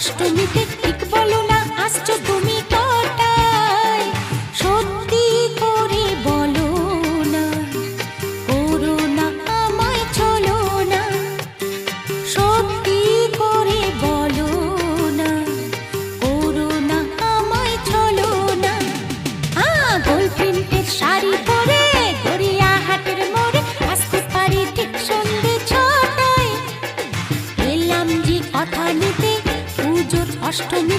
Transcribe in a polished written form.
অষ্টমীতে ঠিক বলো না আসছো তুমি কটায়? সত্যি করে বলো না, করো না আমায় চলো না। সত্যি করে বলো না, করো না আমায় চলো না। গোল প্রিন্টের শাড়ি পরে গড়িয়াহাটের মোড়ে আসতে পারি ঠিক সন্ধ্যে ছটায়। এলাম যে কথা নিতে পুজোর অষ্টমী